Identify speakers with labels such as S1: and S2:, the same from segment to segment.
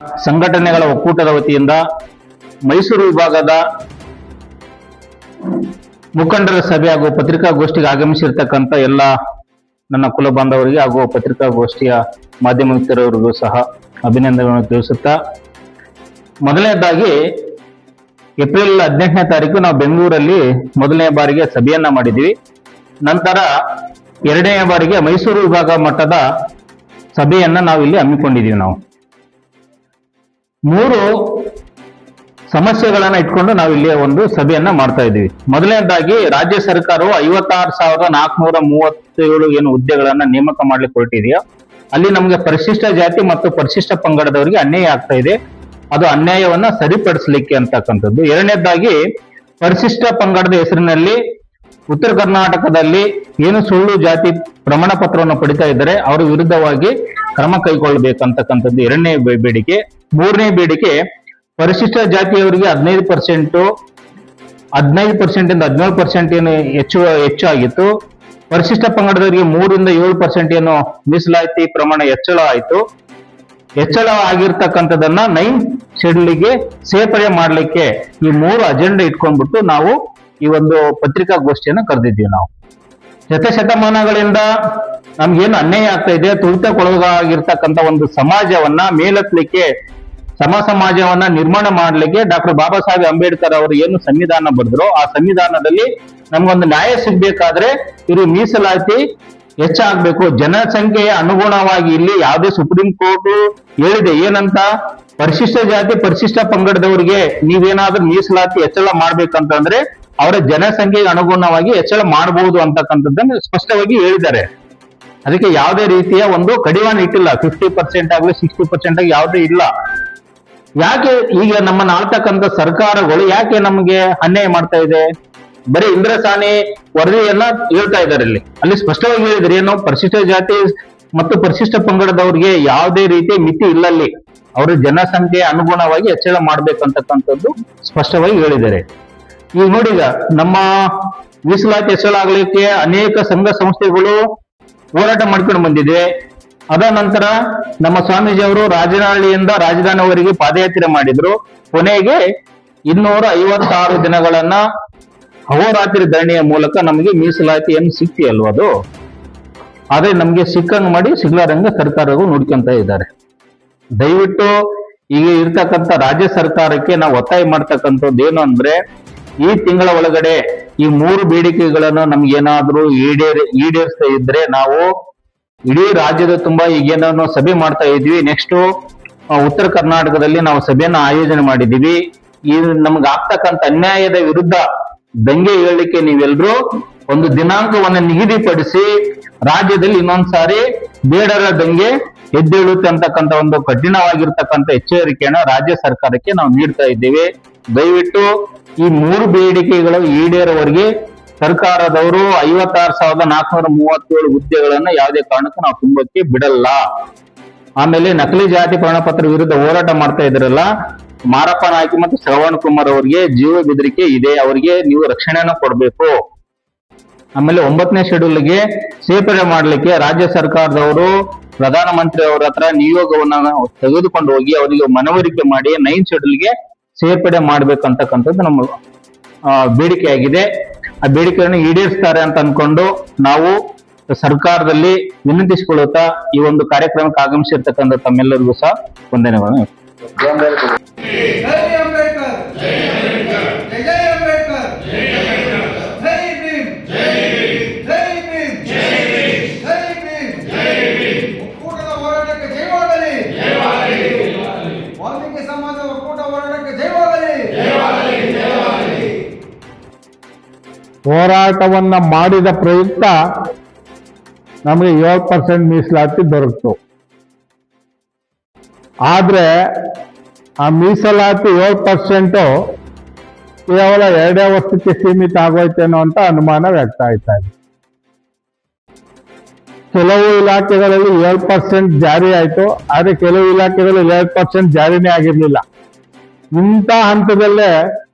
S1: ಸಂಘಟನೆಗಳ ಒಕ್ಕೂಟದ ವತಿಯಿಂದ ಮೈಸೂರು ವಿಭಾಗದ ಮುಖಂಡರ ಸಭೆ ಹಾಗೂ ಪತ್ರಿಕಾಗೋಷ್ಠಿಗೆ ಆಗಮಿಸಿರ್ತಕ್ಕಂಥ ಎಲ್ಲ ನನ್ನ ಕುಲ ಬಾಂಧವರಿಗೆ ಹಾಗೂ ಪತ್ರಿಕಾಗೋಷ್ಠಿಯ ಮಾಧ್ಯಮ ಮಿತ್ರರಿಗೂ ಸಹ ಅಭಿನಂದನೆಗಳನ್ನು ತಿಳಿಸುತ್ತಾ, ಮೊದಲನೇದಾಗಿ ಏಪ್ರಿಲ್ 18ನೇ ತಾರೀಕು ನಾವು ಬೆಂಗಳೂರಲ್ಲಿ ಮೊದಲನೇ ಬಾರಿಗೆ ಸಭೆಯನ್ನ ಮಾಡಿದ್ವಿ. ನಂತರ ಎರಡನೇ ಬಾರಿಗೆ ಮೈಸೂರು ವಿಭಾಗ ಮಟ್ಟದ ಸಭೆಯನ್ನ ನಾವು ಇಲ್ಲಿ ಹಮ್ಮಿಕೊಂಡಿದ್ದೀವಿ. ನಾವು 3 ಸಮಸ್ಯೆಗಳನ್ನ ಇಟ್ಕೊಂಡು ನಾವು ಇಲ್ಲಿ ಒಂದು ಸಭೆಯನ್ನ ಮಾಡ್ತಾ ಇದ್ದೀವಿ. ಮೊದಲನೇದಾಗಿ ರಾಜ್ಯ ಸರ್ಕಾರವು 56,437 ಏನು ಹುದ್ದೆಗಳನ್ನ ನೇಮಕ ಮಾಡ್ಲಿಕ್ಕೆ ಹೊರಟಿದೆಯೋ ಅಲ್ಲಿ ನಮಗೆ ಪರಿಶಿಷ್ಟ ಜಾತಿ ಮತ್ತು ಪರಿಶಿಷ್ಟ ಪಂಗಡದವರಿಗೆ ಅನ್ಯಾಯ ಆಗ್ತಾ ಇದೆ. ಅದು ಅನ್ಯಾಯವನ್ನ ಸರಿಪಡಿಸಲಿಕ್ಕೆ ಅಂತಕ್ಕಂಥದ್ದು. ಎರಡನೇದಾಗಿ ಪರಿಶಿಷ್ಟ ಪಂಗಡದ ಹೆಸರಿನಲ್ಲಿ ಉತ್ತರ ಕರ್ನಾಟಕದಲ್ಲಿ ಏನು ಸುಳ್ಳು ಜಾತಿ ಪ್ರಮಾಣ ಪತ್ರವನ್ನು ಪಡಿತಾ ಇದ್ದಾರೆ ಅವರ ವಿರುದ್ಧವಾಗಿ ಕ್ರಮ ಕೈಗೊಳ್ಳಬೇಕಂತಕ್ಕಂಥದ್ದು ಎರಡನೇ ಬೇಡಿಕೆ. ಮೂರನೇ ಬೇಡಿಕೆ, ಪರಿಶಿಷ್ಟ ಜಾತಿಯವರಿಗೆ 15% ಇಂದ 17% ಏನು ಹೆಚ್ಚಾಗಿತ್ತು. ಪರಿಶಿಷ್ಟ ಪಂಗಡದವರಿಗೆ 3 ಇಂದ 7% ಏನು ಮೀಸಲಾತಿ ಪ್ರಮಾಣ ಹೆಚ್ಚಳ ಆಯಿತು. ಹೆಚ್ಚಳ ಆಗಿರ್ತಕ್ಕಂಥದನ್ನ 9th ಶೆಡ್ಯೂಲ್ಗೆ ಸೇರ್ಪಡೆ ಮಾಡಲಿಕ್ಕೆ ಈ 3 ಅಜೆಂಡಾ ಇಟ್ಕೊಂಡ್ಬಿಟ್ಟು ನಾವು ಈ ಒಂದು ಪತ್ರಿಕಾಗೋಷ್ಠಿಯನ್ನು ಕರೆದಿದ್ದೀವಿ. ನಾವು ಶತಶತಮಾನಗಳಿಂದ ನಮ್ಗೇನು ಅನ್ಯಾಯ ಆಗ್ತಾ ಇದೆ, ತುಳಿತಕ್ಕೊಳಗಾಗಿರ್ತಕ್ಕಂಥ ಒಂದು ಸಮಾಜವನ್ನ ಮೇಲೆತ್ತಲಿಕ್ಕೆ, ಸಮಾಜವನ್ನ ನಿರ್ಮಾಣ ಮಾಡಲಿಕ್ಕೆ ಡಾಕ್ಟರ್ ಬಾಬಾ ಸಾಹೇಬ್ ಅಂಬೇಡ್ಕರ್ ಅವರು ಏನು ಸಂವಿಧಾನ ಬರೆದ್ರು, ಆ ಸಂವಿಧಾನದಲ್ಲಿ ನಮ್ಗೊಂದು ನ್ಯಾಯ ಸಿಗ್ಬೇಕಾದ್ರೆ ಇದು ಮೀಸಲಾತಿ ಹೆಚ್ಚಾಗಬೇಕು. ಜನಸಂಖ್ಯೆಯ ಅನುಗುಣವಾಗಿ ಇಲ್ಲಿ ಯಾವುದೇ ಸುಪ್ರೀಂ ಕೋರ್ಟ್ ಹೇಳಿದೆ ಏನಂತ, ಪರಿಶಿಷ್ಟ ಜಾತಿ ಪರಿಶಿಷ್ಟ ಪಂಗಡದವರಿಗೆ ನೀವೇನಾದ್ರೂ ಮೀಸಲಾತಿ ಹೆಚ್ಚಳ ಮಾಡ್ಬೇಕಂತಂದ್ರೆ ಅವರ ಜನಸಂಖ್ಯೆಗೆ ಅನುಗುಣವಾಗಿ ಹೆಚ್ಚಳ ಮಾಡಬಹುದು ಅಂತಕ್ಕಂಥದ್ದನ್ನು ಸ್ಪಷ್ಟವಾಗಿ ಹೇಳಿದ್ದಾರೆ. ಅದಕ್ಕೆ ಯಾವುದೇ ರೀತಿಯ ಒಂದು ಕಡಿವಾಣ ಇಟ್ಟಿಲ್ಲ. 50% ಆಗಲಿ 60% ಆಗಿ ಯಾವುದೇ ಇಲ್ಲ. ಯಾಕೆ ಈಗ ನಮ್ಮನ್ನ ಆಳ್ತಕ್ಕಂಥ ಸರ್ಕಾರಗಳು ಯಾಕೆ ನಮಗೆ ಅನ್ಯಾಯ ಮಾಡ್ತಾ ಇದೆ? ಬರೀ ಇಂದ್ರಸಾನಿ ವರದಿಯನ್ನ ಹೇಳ್ತಾ ಇದ್ದಾರೆ. ಅಲ್ಲಿ ಸ್ಪಷ್ಟವಾಗಿ ಹೇಳಿದ್ರೆ ಏನು, ಪರಿಶಿಷ್ಟ ಜಾತಿ ಮತ್ತು ಪರಿಶಿಷ್ಟ ಪಂಗಡದವ್ರಿಗೆ ಯಾವುದೇ ರೀತಿಯ ಮಿತಿ ಇಲ್ಲಲ್ಲಿ, ಅವರ ಜನಸಂಖ್ಯೆಯ ಅನುಗುಣವಾಗಿ ಹೆಚ್ಚಳ ಮಾಡ್ಬೇಕಂತಕ್ಕಂಥದ್ದು ಸ್ಪಷ್ಟವಾಗಿ ಹೇಳಿದ್ದಾರೆ. ಈಗ ನೋಡಿ, ನಮ್ಮ ಮೀಸಲಾತಿ ಹೆಚ್ಚಳ ಆಗ್ಲಿಕ್ಕೆ ಅನೇಕ ಸಂಘ ಸಂಸ್ಥೆಗಳು ಹೋರಾಟ ಮಾಡ್ಕೊಂಡು ಬಂದಿದೆ. ಅದ ನಂತರ ನಮ್ಮ ಸ್ವಾಮೀಜಿ ಅವರು ರಾಜನಹಳ್ಳಿಯಿಂದ ರಾಜಧಾನಿವರೆಗೆ ಪಾದಯಾತ್ರೆ ಮಾಡಿದ್ರು. ಕೊನೆಗೆ 256 ದಿನಗಳನ್ನ ಅಹೋರಾತ್ರಿ ಧರಣಿಯ ಮೂಲಕ ನಮಗೆ ಮೀಸಲಾತಿ ಏನು ಸಿಕ್ತಿಯಲ್ವ ಅದು, ಆದ್ರೆ ನಮ್ಗೆ ಸಿಕ್ಕಂಗ್ ಮಾಡಿ ಸಿಗ್ಲಾರಂಗ ಸರ್ಕಾರಗಳು ನೋಡ್ಕೊಂತ ಇದ್ದಾರೆ. ದಯವಿಟ್ಟು ಈಗ ಇರ್ತಕ್ಕಂಥ ರಾಜ್ಯ ಸರ್ಕಾರಕ್ಕೆ ನಾವು ಒತ್ತಾಯ ಮಾಡ್ತಕ್ಕಂಥದ್ದು ಏನು ಅಂದ್ರೆ, ಈ ತಿಂಗಳ ಒಳಗಡೆ ಈ 3 ಬೇಡಿಕೆಗಳನ್ನು ನಮ್ಗೇನಾದ್ರೂ ಈಡೇರಿಸ್ತಾ ಇದ್ರೆ ನಾವು ಇಡೀ ರಾಜ್ಯದ ತುಂಬಾ ಈಗೇನೋ ಸಭೆ ಮಾಡ್ತಾ ಇದ್ವಿ. ನೆಕ್ಸ್ಟ್ ಉತ್ತರ ಕರ್ನಾಟಕದಲ್ಲಿ ನಾವು ಸಭೆಯನ್ನ ಆಯೋಜನೆ ಮಾಡಿದೀವಿ. ಈ ನಮ್ಗೆ ಆಗ್ತಕ್ಕಂಥ ಅನ್ಯಾಯದ ವಿರುದ್ಧ ದಂಗೆ ಏಳಲಿಕ್ಕೆ ನೀವೆಲ್ಲರೂ ಒಂದು ದಿನಾಂಕವನ್ನು ನಿಗದಿಪಡಿಸಿ ರಾಜ್ಯದಲ್ಲಿ ಇನ್ನೊಂದ್ಸಾರಿ ಬೇಡರ ದಂಗೆ ಎದ್ದೇಳುತ್ತೆ ಅಂತಕ್ಕಂಥ ಒಂದು ಕಠಿಣವಾಗಿರ್ತಕ್ಕಂಥ ಎಚ್ಚರಿಕೆಯನ್ನ ರಾಜ್ಯ ಸರ್ಕಾರಕ್ಕೆ ನಾವು ನೀಡ್ತಾ ಇದ್ದೇವೆ. ದಯವಿಟ್ಟು ಈ 3 ಬೇಡಿಕೆಗಳು ಈಡೇರುವವರೆಗೆ ಸರ್ಕಾರದವರು 56,437 ಹುದ್ದೆಗಳನ್ನ ಯಾವುದೇ ಕಾರಣಕ್ಕೂ ನಾವು ತುಂಬಕ್ಕೆ ಬಿಡಲ್ಲ. ಆಮೇಲೆ ನಕಲಿ ಜಾತಿ ಪ್ರಮಾಣ ಪತ್ರ ವಿರುದ್ಧ ಹೋರಾಟ ಮಾಡ್ತಾ ಇದ್ರಲ್ಲ, ಮಾರಪ್ಪ ನಾಯ್ಕ ಮತ್ತು ಶ್ರವಣ್ ಕುಮಾರ್ ಅವರಿಗೆ ಜೀವ ಬೆದರಿಕೆ ಇದೆ, ಅವರಿಗೆ ನೀವು ರಕ್ಷಣೆಯನ್ನು ಕೊಡಬೇಕು. ಆಮೇಲೆ 9ನೇ ಶೆಡ್ಯೂಲ್ಗೆ ಸೇರ್ಪಡೆ ಮಾಡಲಿಕ್ಕೆ ರಾಜ್ಯ ಸರ್ಕಾರದವರು ಪ್ರಧಾನಮಂತ್ರಿ ಅವರ ಹತ್ರ ನಿಯೋಗವನ್ನ ತೆಗೆದುಕೊಂಡು ಹೋಗಿ ಅವರಿಗೆ ಮನವರಿಕೆ ಮಾಡಿ 9th ಶೆಡ್ಯೂಲ್ಗೆ ಸೇರ್ಪಡೆ ಮಾಡ್ಬೇಕಂತಕ್ಕಂಥದ್ದು ನಮ್ಮ ಬೇಡಿಕೆಯಾಗಿದೆ. ಆ ಬೇಡಿಕೆಯನ್ನು ಈಡೇರಿಸ್ತಾರೆ ಅಂತ ಅನ್ಕೊಂಡು ನಾವು ಸರ್ಕಾರದಲ್ಲಿ ವಿನಂತಿಸಿಕೊಳ್ಳುತ್ತಾ ಈ ಒಂದು ಕಾರ್ಯಕ್ರಮಕ್ಕೆ ಆಗಮಿಸಿರ್ತಕ್ಕಂಥ ತಮ್ಮೆಲ್ಲರಿಗೂ ಸಹ ವಂದನೆಗಳನ್ನು.
S2: ಹೋರಾಟವನ್ನ ಮಾಡಿದ ಪ್ರಯುಕ್ತ ನಮಗೆ 7% ಮೀಸಲಾತಿ ದೊರಕಿತು. ಆದ್ರೆ ಆ ಮೀಸಲಾತಿ 7% ಕೇವಲ 2 ವರ್ಷಕ್ಕೆ ಸೀಮಿತ ಆಗೋಯ್ತೇನೋ ಅಂತ ಅನುಮಾನ ವ್ಯಕ್ತ ಆಯ್ತಾ ಇದೆ. ಕೆಲವು ಇಲಾಖೆಗಳಲ್ಲಿ 7% ಜಾರಿ ಆಯ್ತು, ಆದ್ರೆ ಕೆಲವು ಇಲಾಖೆಗಳಲ್ಲಿ 7% ಜಾರಿನೇ ಆಗಿರ್ಲಿಲ್ಲ. ಇಂಥ ಹಂತದಲ್ಲೇ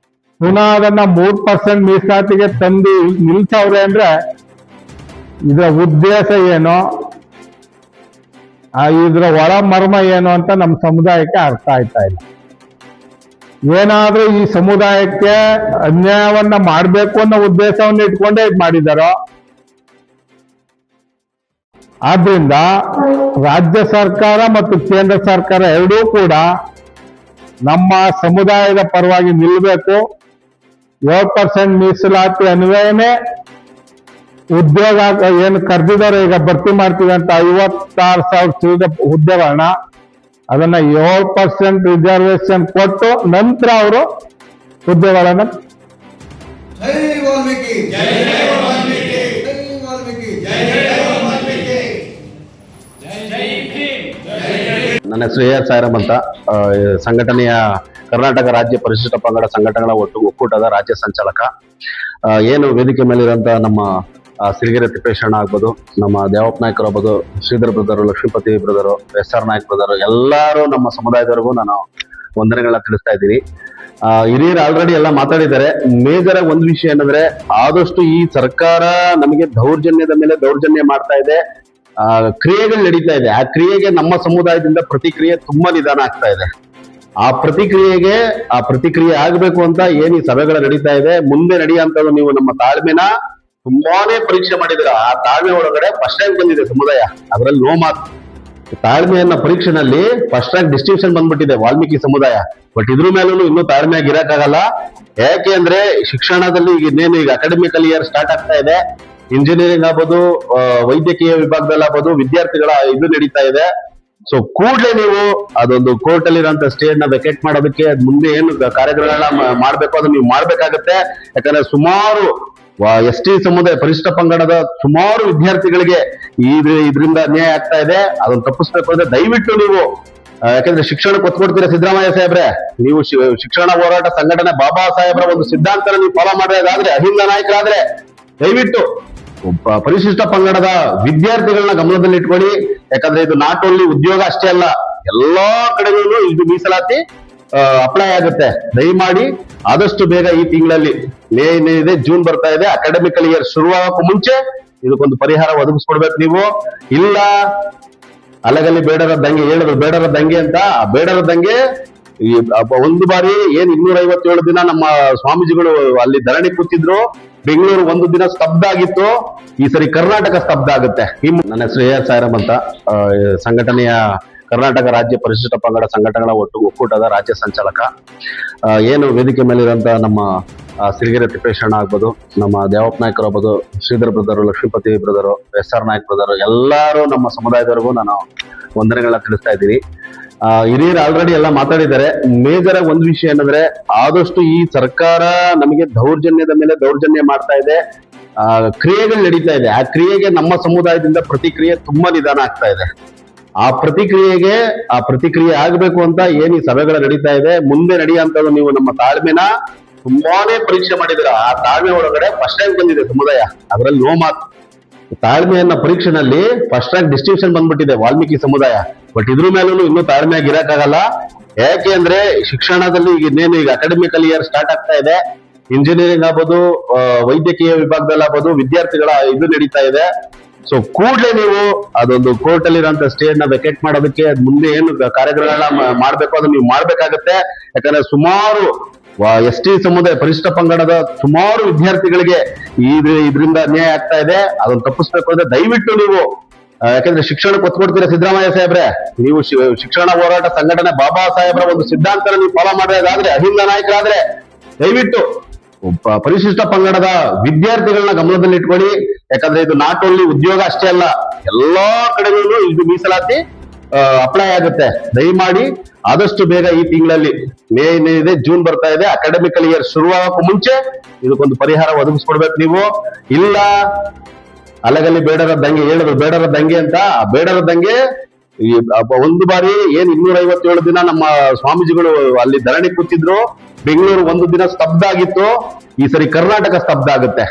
S2: ಪುನಃ ಅದನ್ನ 3% ಮೀಸಲಾತಿಗೆ ತಂದು ನಿಲ್ಸವ್ರೆ ಅಂದ್ರೆ ಇದರ ಉದ್ದೇಶ ಏನೋ ಇದ್ರ ಒಳ ಮರ್ಮ ಏನು ಅಂತ ನಮ್ಮ ಸಮುದಾಯಕ್ಕೆ ಅರ್ಥ ಆಯ್ತಾ ಇಲ್ಲ. ಏನಾದ್ರೂ ಈ ಸಮುದಾಯಕ್ಕೆ ಅನ್ಯಾಯವನ್ನ ಮಾಡಬೇಕು ಅನ್ನೋ ಉದ್ದೇಶವನ್ನು ಇಟ್ಕೊಂಡೇ ಇದು ಮಾಡಿದಾರೋ. ಆದ್ರಿಂದ ರಾಜ್ಯ ಸರ್ಕಾರ ಮತ್ತು ಕೇಂದ್ರ ಸರ್ಕಾರ ಎರಡೂ ಕೂಡ ನಮ್ಮ ಸಮುದಾಯದ ಪರವಾಗಿ ನಿಲ್ಲಬೇಕು. 7% ಮೀಸಲಾತಿ ಅನ್ವಯನೇ ಉದ್ಯೋಗ ಏನು ಕರೆದಿದ್ದಾರೆ, ಈಗ ಭರ್ತಿ ಮಾಡ್ತೀವಿ ಅಂತ 56,000 ಚಿಲ್ಲರೆ ಹುದ್ದೆಗಳನ್ನ ಅದನ್ನ 7% ರಿಸರ್ವೇಶನ್ ಕೊಟ್ಟು ನಂತರ ಅವರು ಹುದ್ದೆಗಳನ್ನ
S3: ಜೈ ವಾಲ್ಮೀಕಿ ಜೈ ವಾಲ್ಮೀಕಿ ಜೈ ವಾಲ್ಮೀಕಿ ಜೈ ವಾಲ್ಮೀಕಿ ಜೈ ಭೀಮ್.
S4: ನನ್ನ ಹೆಸರು ಎ.ಆರ್. ಸಾಯಿರಾಮ್ ಅಂತ. ಸಂಘಟನೆಯ ಕರ್ನಾಟಕ ರಾಜ್ಯ ಪರಿಶಿಷ್ಟ ಪಂಗಡ ಸಂಘಟನೆಗಳ ಒಕ್ಕೂಟದ ರಾಜ್ಯ ಸಂಚಾಲಕ. ಏನು ವೇದಿಕೆ ಮೇಲಿರುವಂತ ನಮ್ಮ ಸಿರಿಗೆರೆ ತಿಪ್ಪೇಶಣ್ಣ ಆಗ್ಬೋದು, ನಮ್ಮ ದೇವಪ್ಪ ನಾಯ್ಕರು ಆಗ್ಬೋದು, Shridhar brother, Lakshmipati brother, S R. Naik brother, ಎಲ್ಲರೂ ನಮ್ಮ ಸಮುದಾಯದವರೆಗೂ ನಾನು ವಂದನೆಗಳನ್ನ ತಿಳಿಸ್ತಾ ಇದ್ದೀನಿ. ಹಿರಿಯರು ಆಲ್ರೆಡಿ ಎಲ್ಲ ಮಾತಾಡಿದ್ದಾರೆ. ಮೇಜರ್ ಒಂದು ವಿಷಯ ಏನಂದ್ರೆ, ಆದಷ್ಟು ಈ ಸರ್ಕಾರ ನಮಗೆ ದೌರ್ಜನ್ಯದ ಮೇಲೆ ದೌರ್ಜನ್ಯ ಮಾಡ್ತಾ ಇದೆ. ಕ್ರಿಯೆಗಳು ನಡೀತಾ ಇದೆ. ಆ ಕ್ರಿಯೆಗೆ ನಮ್ಮ ಸಮುದಾಯದಿಂದ ಪ್ರತಿಕ್ರಿಯೆ ತುಂಬಾ ನಿಧಾನ ಆಗ್ತಾ ಇದೆ. ಆ ಪ್ರತಿಕ್ರಿಯೆ ಆಗ್ಬೇಕು ಅಂತ ಏನ್ ಈ ಸಭೆಗಳು ನಡೀತಾ ಇದೆ, ಮುಂದೆ ನಡೆಯುವಂತದ್ದು ನೀವು ನಮ್ಮ ತಾಳ್ಮೆನ ತುಂಬಾನೇ ಪರೀಕ್ಷೆ ಮಾಡಿದಿರ. ಆ ತಾಳ್ಮೆ ಒಳಗಡೆ ಫಸ್ಟ್ ರ್ಯಾಂಕ್ ಬಂದಿದೆ ಸಮುದಾಯ, ಅದರಲ್ಲಿ ನೋ ಮಾರ್ಕ್. ತಾಳ್ಮೆಯನ್ನ ಪರೀಕ್ಷೆನಲ್ಲಿ ಫಸ್ಟ್ ರ್ಯಾಂಕ್ ಡಿಸ್ಟಿಂಕ್ಷನ್ ಬಂದ್ಬಿಟ್ಟಿದೆ ವಾಲ್ಮೀಕಿ ಸಮುದಾಯ. ಬಟ್ ಇದ್ರ ಮೇಲೂ ಇನ್ನೂ ತಾಳ್ಮೆಯಾಗಿ ಇರಕ್ಕಾಗಲ್ಲ. ಯಾಕೆ ಅಂದ್ರೆ ಶಿಕ್ಷಣದಲ್ಲಿ ಈಗ ಅಕಾಡೆಮಿಕಲ್ ಇಯರ್ ಸ್ಟಾರ್ಟ್ ಆಗ್ತಾ ಇದೆ. ಇಂಜಿನಿಯರಿಂಗ್ ಆಗ್ಬೋದು, ವೈದ್ಯಕೀಯ ವಿಭಾಗದಲ್ಲಿ ಆಗ್ಬೋದು, ವಿದ್ಯಾರ್ಥಿಗಳ ಇದು ನಡೀತಾ ಇದೆ. ಸೊ ಕೂಡಲೇ ನೀವು ಅದೊಂದು ಕೋರ್ಟ್ ಅಲ್ಲಿರುವಂತ ಸ್ಟೇ ನ ವೆಕೇಟ್ ಮಾಡೋದಕ್ಕೆ ಮುಂದೆ ಏನು ಕಾರ್ಯಗಳನ್ನ ಮಾಡ್ಬೇಕು ಅದನ್ನ ನೀವು ಮಾಡ್ಬೇಕಾಗತ್ತೆ. ಯಾಕಂದ್ರೆ ಸುಮಾರು ST ಸಮುದಾಯ ಪರಿಶಿಷ್ಟ ಪಂಗಡದ ಸುಮಾರು ವಿದ್ಯಾರ್ಥಿಗಳಿಗೆ ಇದರಿಂದ ಅನ್ಯಾಯ ಆಗ್ತಾ ಇದೆ. ಅದನ್ನ ತಪ್ಪಿಸ್ಬೇಕು ಅಂದ್ರೆ ದಯವಿಟ್ಟು ನೀವು, ಯಾಕಂದ್ರೆ ಶಿಕ್ಷಣಕ್ಕೆ ಒತ್ತು ಕೊಡ್ತೀರಾ ಸಿದ್ದರಾಮಯ್ಯ ಸಾಹೇಬ್ರೆ, ನೀವು ಶಿಕ್ಷಣ ಹೋರಾಟ ಸಂಘಟನೆ ಬಾಬಾ ಸಾಹೇಬ್ರ ಒಂದು ಸಿದ್ಧಾಂತನ ನೀವು ಫಾಲೋ ಮಾಡೋದಾದ್ರೆ, ಅಹಿಂದ ನಾಯಕರಾದ್ರೆ ದಯವಿಟ್ಟು ಪರಿಶಿಷ್ಟ ಪಂಗಡದ ವಿದ್ಯಾರ್ಥಿಗಳನ್ನ ಗಮನದಲ್ಲಿ ಇಟ್ಕೊಳ್ಳಿ. ಯಾಕಂದ್ರೆ ಇದು ನಾಟ್ ಓನ್ಲಿ ಉದ್ಯೋಗ ಅಷ್ಟೇ ಅಲ್ಲ, ಎಲ್ಲಾ ಕಡೆಗಳಲ್ಲೂ ಇದು ಮೀಸಲಾತಿ ಅಪ್ಲೈ ಆಗುತ್ತೆ. ದಯಮಾಡಿ ಆದಷ್ಟು ಬೇಗ ಈ ತಿಂಗಳಲ್ಲಿ ಮೇ ಏನಿದೆ, ಜೂನ್ ಬರ್ತಾ ಇದೆ, ಅಕಾಡೆಮಿಕಲ್ ಇಯರ್ ಶುರುವಾಗಕ್ಕೂ ಮುಂಚೆ ಇದಕ್ಕೊಂದು ಪರಿಹಾರ ಒದಗಿಸ್ಕೊಡ್ಬೇಕು ನೀವು. ಇಲ್ಲ ಅಲಗಲ್ಲಿ ಬೇಡರ ದಂಗೆ, ಹೇಳಿದ್ರು ಬೇಡರ ದಂಗೆ ಅಂತ. ಆ ಬೇಡರ ದಂಗೆ ಒಂದು ಬಾರಿ 257 ದಿನ ನಮ್ಮ ಸ್ವಾಮೀಜಿಗಳು ಅಲ್ಲಿ ಧರಣಿ ಕೂತಿದ್ರು. ಬೆಂಗಳೂರು ಒಂದು ದಿನ ಸ್ತಬ್ಧ ಆಗಿತ್ತು. ಈ ಸರಿ ಕರ್ನಾಟಕ ಸ್ತಬ್ಧ ಆಗುತ್ತೆ. ನನ್ನ ಹೆಸರು ಎ.ಆರ್. ಸಾಯಿರಾಮ್ ಅಂತ. ಸಂಘಟನೆಯ ಕರ್ನಾಟಕ ರಾಜ್ಯ ಪರಿಶಿಷ್ಟ ಪಂಗಡ ಸಂಘಟನೆಗಳ ಒಕ್ಕೂಟದ ರಾಜ್ಯ ಸಂಚಾಲಕ. ಏನು ವೇದಿಕೆ ಮೇಲಿರುವಂತ ನಮ್ಮ ಸಿರಿಗೆರೆ ತಿಪ್ಪೇಶಣ್ಣ ಆಗ್ಬೋದು, ನಮ್ಮ ದೇವಪ್ಪ ನಾಯ್ಕರು ಆಗ್ಬೋದು, Shridhar brother, Lakshmipati brother, S R. Naik brother, ಎಲ್ಲರೂ ನಮ್ಮ ಸಮುದಾಯದವರೆಗೂ ನಾನು ವಂದನೆಗಳನ್ನ ತಿಳಿಸ್ತಾ ಇದ್ದೀನಿ. ಹಿರಿಯರು ಆಲ್ರೆಡಿ ಎಲ್ಲ ಮಾತಾಡಿದ್ದಾರೆ. ಮೇಜರ್ ಒಂದು ವಿಷಯ ಏನಂದ್ರೆ, ಆದಷ್ಟು ಈ ಸರ್ಕಾರ ನಮಗೆ ದೌರ್ಜನ್ಯದ ಮೇಲೆ ದೌರ್ಜನ್ಯ ಮಾಡ್ತಾ ಇದೆ. ಕ್ರಿಯೆಗಳು ನಡೀತಾ ಇದೆ. ಆ ಕ್ರಿಯೆಗೆ ನಮ್ಮ ಸಮುದಾಯದಿಂದ ಪ್ರತಿಕ್ರಿಯೆ ತುಂಬಾ ನಿಧಾನ ಆಗ್ತಾ ಇದೆ. ಆ ಪ್ರತಿಕ್ರಿಯೆ ಆಗ್ಬೇಕು ಅಂತ ಏನ್ ಈ ಸಭೆಗಳು ನಡೀತಾ ಇದೆ, ಮುಂದೆ ನಡೆಯುವಂತದ್ದು ನೀವು ನಮ್ಮ ತಾಳ್ಮೆನ ತುಂಬಾನೇ ಪರೀಕ್ಷೆ ಮಾಡಿದಿರ. ಆ ತಾಳ್ಮೆ ಒಳಗಡೆ ಫಸ್ಟ್ ರ್ಯಾಂಕ್ ಬಂದಿದೆ ಸಮುದಾಯ, ಅದರಲ್ಲಿ ನೋ ಮಾರ್ಕ್. ತಾಳ್ಮೆಯನ್ನ ಪರೀಕ್ಷೆನಲ್ಲಿ ಫಸ್ಟ್ ರ್ಯಾಂಕ್ ಡಿಸ್ಟಿಂಕ್ಷನ್ ಬಂದ್ಬಿಟ್ಟಿದೆ ವಾಲ್ಮೀಕಿ ಸಮುದಾಯ. ಬಟ್ ಇದ್ರ ಮೇಲೂ ಇನ್ನೂ ತಾಳ್ಮೆಯಾಗಿ ಇರಕ್ಕಾಗಲ್ಲ. ಯಾಕೆ ಅಂದ್ರೆ ಶಿಕ್ಷಣದಲ್ಲಿ ಈಗ ಅಕಾಡೆಮಿಕಲ್ ಇಯರ್ ಸ್ಟಾರ್ಟ್ ಆಗ್ತಾ ಇದೆ. ಇಂಜಿನಿಯರಿಂಗ್ ಆಗ್ಬೋದು, ವೈದ್ಯಕೀಯ ವಿಭಾಗದಲ್ಲಿ ಆಗ್ಬೋದು, ವಿದ್ಯಾರ್ಥಿಗಳ ಇದು ನಡೀತಾ ಇದೆ. ಸೊ ಕೂಡಲೇ ನೀವು ಅದೊಂದು ಕೋರ್ಟ್ ಅಲ್ಲಿರುವಂತ ಸ್ಟೇ ನ ವೆಕೇಟ್ ಮಾಡೋದಕ್ಕೆ ಮುಂದೆ ಏನು ಕಾರ್ಯಗಳನ್ನ ಮಾಡ್ಬೇಕು ಅದನ್ನ ನೀವು ಮಾಡ್ಬೇಕಾಗತ್ತೆ. ಯಾಕಂದ್ರೆ ಸುಮಾರು ST ಸಮುದಾಯ ಪರಿಶಿಷ್ಟ ಪಂಗಡದ ಸುಮಾರು ವಿದ್ಯಾರ್ಥಿಗಳಿಗೆ ಇದರಿಂದ ಅನ್ಯಾಯ ಆಗ್ತಾ ಇದೆ. ಅದನ್ನ ತಪ್ಪಿಸ್ಬೇಕು ಅಂದ್ರೆ ದಯವಿಟ್ಟು ನೀವು, ಯಾಕಂದ್ರೆ ಶಿಕ್ಷಣಕ್ಕೆ ಒತ್ತು ಕೊಡ್ತೀರಾ ಸಿದ್ದರಾಮಯ್ಯ ಸಾಹೇಬ್ರೆ, ನೀವು ಶಿಕ್ಷಣ ಹೋರಾಟ ಸಂಘಟನೆ ಬಾಬಾ ಸಾಹೇಬ್ರ ಒಂದು ಸಿದ್ಧಾಂತನ ನೀವು ಫಾಲೋ ಮಾಡೋದಾದ್ರೆ, ಅಹಿಂದ ನಾಯಕರಾದ್ರೆ ದಯವಿಟ್ಟು ಪರಿಶಿಷ್ಟ ಪಂಗಡದ ವಿದ್ಯಾರ್ಥಿಗಳನ್ನ ಗಮನದಲ್ಲಿ ಇಟ್ಕೊಳ್ಳಿ. ಯಾಕಂದ್ರೆ ಇದು ನಾಟ್ ಓನ್ಲಿ ಉದ್ಯೋಗ ಅಷ್ಟೇ ಅಲ್ಲ, ಎಲ್ಲಾ ಕಡೆಗಳಲ್ಲೂ ಇದು ಮೀಸಲಾತಿ ಅಪ್ಲೈ ಆಗುತ್ತೆ. ದಯಮಾಡಿ ಆದಷ್ಟು ಬೇಗ ಈ ತಿಂಗಳಲ್ಲಿ ಮೇ ಏನಿದೆ, ಜೂನ್ ಬರ್ತಾ ಇದೆ, ಅಕಾಡೆಮಿಕಲ್ ಇಯರ್ ಶುರುವಾಗಕ್ಕೂ ಮುಂಚೆ ಇದಕ್ಕೊಂದು ಪರಿಹಾರ ಒದಗಿಸ್ಕೊಡ್ಬೇಕು ನೀವು. ಇಲ್ಲ ಅಲಗಲ್ಲಿ ಬೇಡರ ದಂಗೆ, ಹೇಳಿದ್ರು ಬೇಡರ ದಂಗೆ ಅಂತ. ಆ ಬೇಡರ ದಂಗೆ ಒಂದು ಬಾರಿ 257 ದಿನ ನಮ್ಮ ಸ್ವಾಮೀಜಿಗಳು ಅಲ್ಲಿ ಧರಣಿ ಕೂತಿದ್ರು. ಬೆಂಗಳೂರು ಒಂದು ದಿನ ಸ್ತಬ್ಧ ಆಗಿತ್ತು. ಈ ಸರಿ ಕರ್ನಾಟಕ ಸ್ತಬ್ಧ ಆಗುತ್ತೆ.